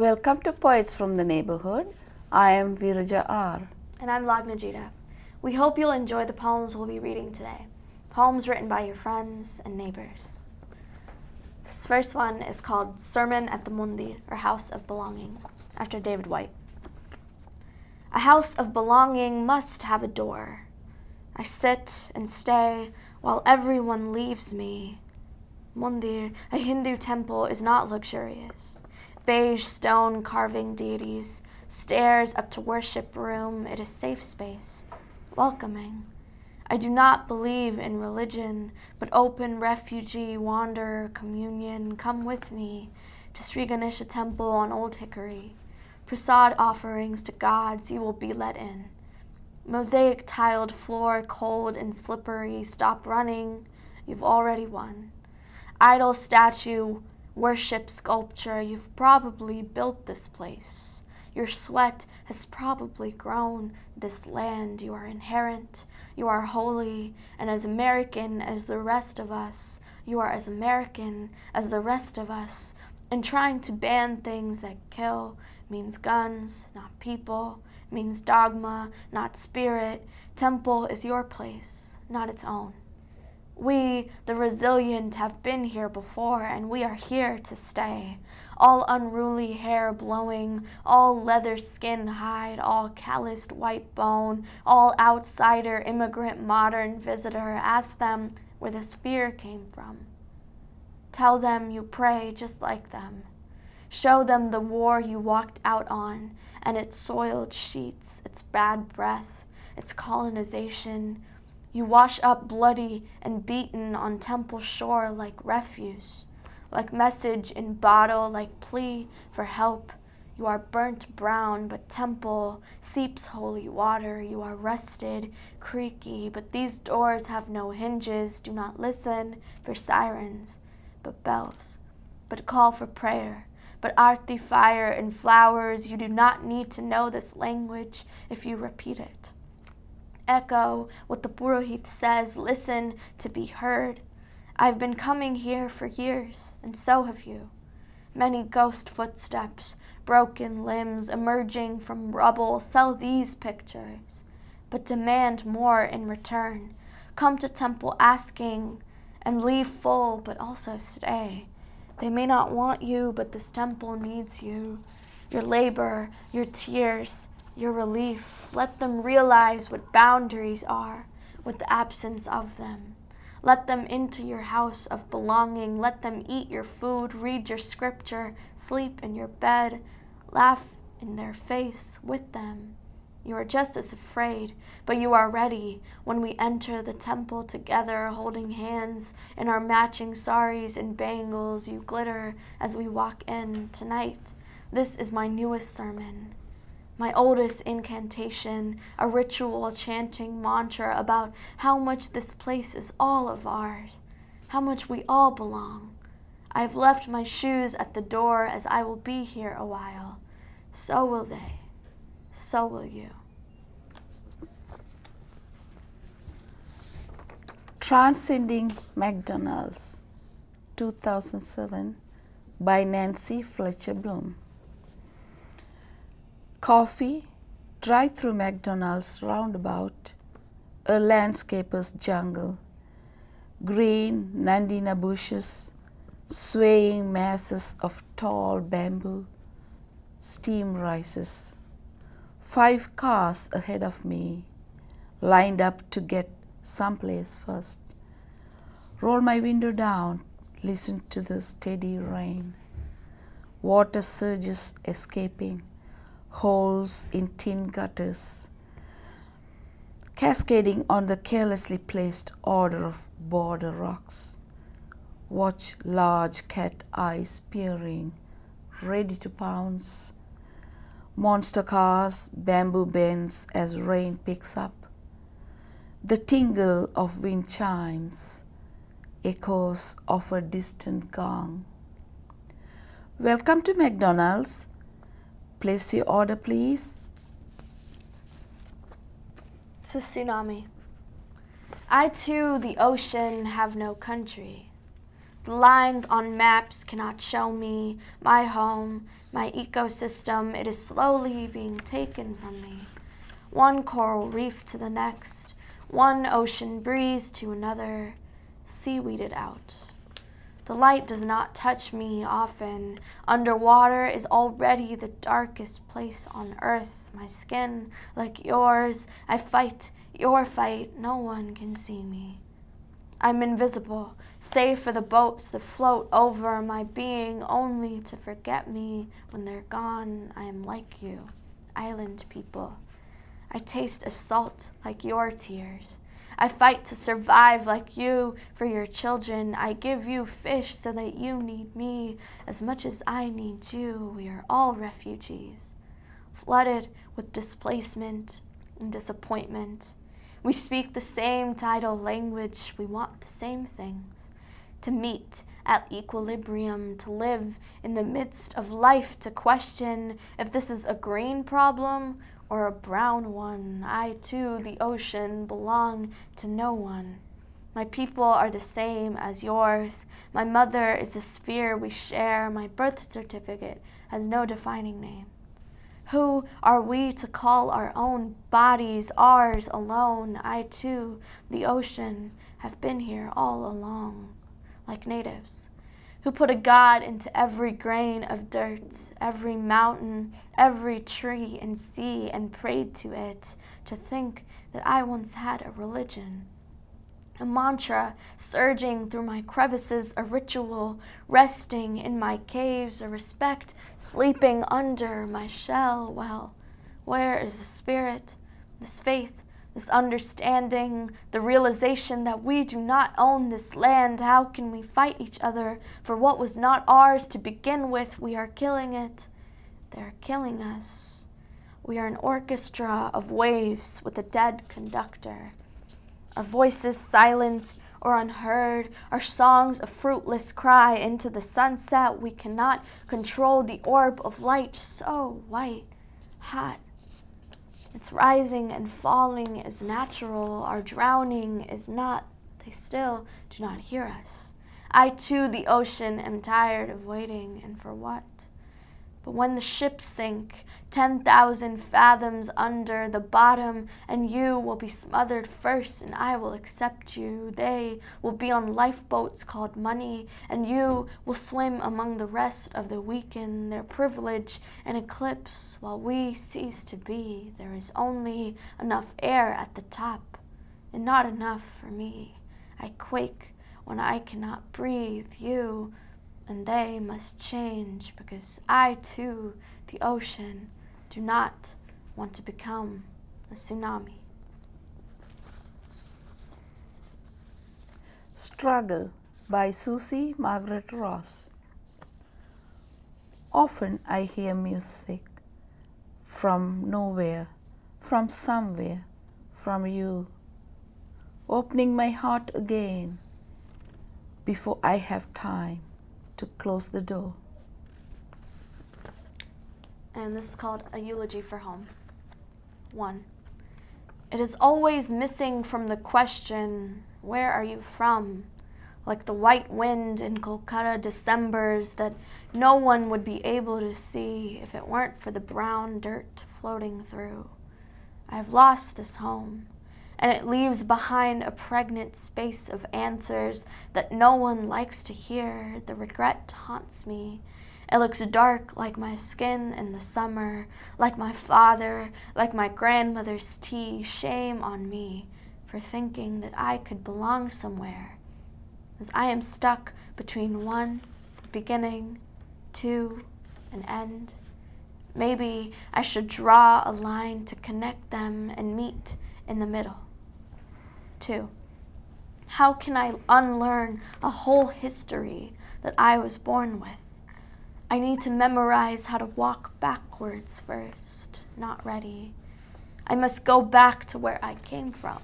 Welcome to Poets from the Neighborhood. I am VeerajaR. And I'm Lagnajita. We hope you'll enjoy the poems we'll be reading today. Poems written by your friends and neighbors. This first one is called Sermon at the Mundys, or House of Belonging, after David Whyte. A house of belonging must have a door. I sit and stay while everyone leaves me. Mandir, a Hindu temple, is not luxurious. Beige stone carving deities, stairs up to worship room. It is safe space, welcoming. I do not believe in religion, but open refugee, wanderer, communion. Come with me to Sri Ganesha temple on Old Hickory. Prasad offerings to gods, you will be let in. Mosaic tiled floor, cold and slippery. Stop running, you've already won. Idol statue, worship sculpture, you've probably built this place. Your sweat has probably grown this land. You are inherent, you are holy, and as American as the rest of us, you are as American as the rest of us. And trying to ban things that kill means guns, not people, means dogma, not spirit. Temple is your place, not its own. We, the resilient, have been here before, and we are here to stay. All unruly hair blowing, all leather skin hide, all calloused white bone, all outsider, immigrant, modern visitor. Ask them where this fear came from. Tell them you pray just like them. Show them the war you walked out on, and its soiled sheets, its bad breath, its colonization. You wash up bloody and beaten on temple shore like refuse, like message in bottle, like plea for help. You are burnt brown, but temple seeps holy water. You are rusted, creaky, but these doors have no hinges. Do not listen for sirens, but bells, but call for prayer, but arti fire and flowers. You do not need to know this language if you repeat it. Echo what the Purohit says, listen to be heard. I've been coming here for years, and so have you. Many ghost footsteps, broken limbs emerging from rubble. Sell these pictures, but demand more in return. Come to temple asking, and leave full, but also stay. They may not want you, but this temple needs you. Your labor, your tears, your relief. Let them realize what boundaries are with the absence of them. Let them into your house of belonging. Let them eat your food, read your scripture, sleep in your bed, laugh in their face with them. You are just as afraid, but you are ready when we enter the temple together, holding hands in our matching saris and bangles. You glitter as we walk in tonight. This is my newest sermon. My oldest incantation, a ritual chanting mantra about how much this place is all of ours, how much we all belong. I have left my shoes at the door, as I will be here a while. So will they. So will you. Transcending McDonalds, 2007, by Nancy Fletcher Blume. Coffee, drive-through McDonald's roundabout, a landscaper's jungle, green nandina bushes, swaying masses of tall bamboo, steam rises. 5 cars ahead of me, lined up to get someplace first. Roll my window down, listen to the steady rain. Water surges escaping, holes in tin gutters, cascading on the carelessly placed order of border rocks. Watch large cat eyes peering, ready to pounce. Monster cars, bamboo bends as rain picks up. The tingle of wind chimes, echoes of a distant gong. Welcome to McDonald's. Place your order, please. This is Tsunami. I too, the ocean, have no country. The lines on maps cannot show me my home, my ecosystem. It is slowly being taken from me. One coral reef to the next, one ocean breeze to another, seaweeded out. The light does not touch me often. Underwater is already the darkest place on earth. My skin, like yours, I fight your fight. No one can see me. I'm invisible, save for the boats that float over my being, only to forget me when they're gone. I am like you, island people. I taste of salt like your tears. I fight to survive like you for your children. I give you fish so that you need me as much as I need you. We are all refugees, flooded with displacement and disappointment. We speak the same tidal language. We want the same things. To meet at equilibrium, to live in the midst of life, to question if this is a green problem or a brown one. I, too, the ocean, belong to no one. My people are the same as yours. My mother is the sphere we share. My birth certificate has no defining name. Who are we to call our own bodies ours alone? I, too, the ocean, have been here all along, like natives, who put a god into every grain of dirt, every mountain, every tree and sea, and prayed to it, to think that I once had a religion. A mantra surging through my crevices, a ritual resting in my caves, a respect sleeping under my shell. Well, where is the spirit, this faith, this understanding, the realization that we do not own this land? How can we fight each other for what was not ours to begin with? We are killing it. They're killing us. We are an orchestra of waves with a dead conductor. Our voices silenced or unheard, our songs a fruitless cry into the sunset. We cannot control the orb of light, so white, hot. Its rising and falling is natural. Our drowning is not. They still do not hear us. I, too, the ocean, am tired of waiting, and for what? But when the ships sink 10,000 fathoms under the bottom, and you will be smothered first, and I will accept you. They will be on lifeboats called money, and you will swim among the rest of the weakened, their privilege and eclipse. While we cease to be, there is only enough air at the top, and not enough for me. I quake when I cannot breathe. You and they must change, because I, too, the ocean, do not want to become a tsunami. Struggle by Susie, Margaret Ross. Often I hear music from nowhere, from somewhere, from you, opening my heart again before I have time to close the door. And this is called A Eulogy for Home. 1. It is always missing from the question, where are you from? Like the white wind in Kolkata Decembers that no one would be able to see if it weren't for the brown dirt floating through. I have lost this home, and it leaves behind a pregnant space of answers that no one likes to hear. The regret haunts me. It looks dark like my skin in the summer, like my father, like my grandmother's tea. Shame on me for thinking that I could belong somewhere, as I am stuck between 1, beginning, 2, an end. Maybe I should draw a line to connect them and meet in the middle. 2. How can I unlearn a whole history that I was born with? I need to memorize how to walk backwards first. Not ready. I must go back to where I came from.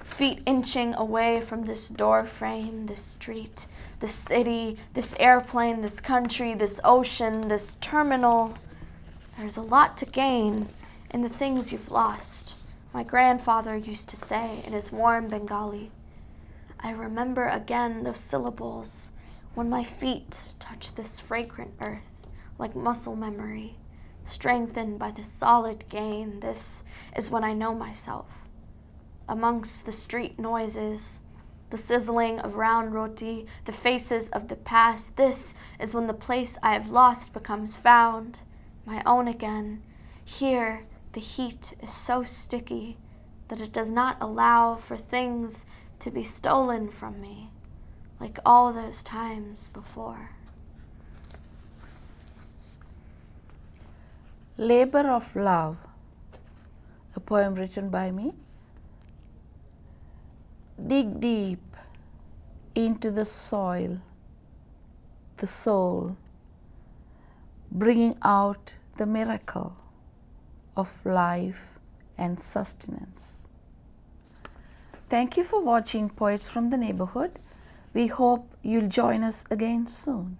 Feet inching away from this door frame, this street, this city, this airplane, this country, this ocean, this terminal. There's a lot to gain in the things you've lost. My grandfather used to say in his warm Bengali. I remember again those syllables, When my feet touch this fragrant earth, like muscle memory, strengthened by the solid gain, this is when I know myself. Amongst the street noises, the sizzling of round roti, the faces of the past, this is when the place I have lost becomes found, my own again. Here, the heat is so sticky that it does not allow for things to be stolen from me, like all those times before. Labor of Love, a poem written by me. Dig deep into the soil, the soul, bringing out the miracle of life and sustenance. Thank you for watching Poets from the Neighborhood. We hope you'll join us again soon.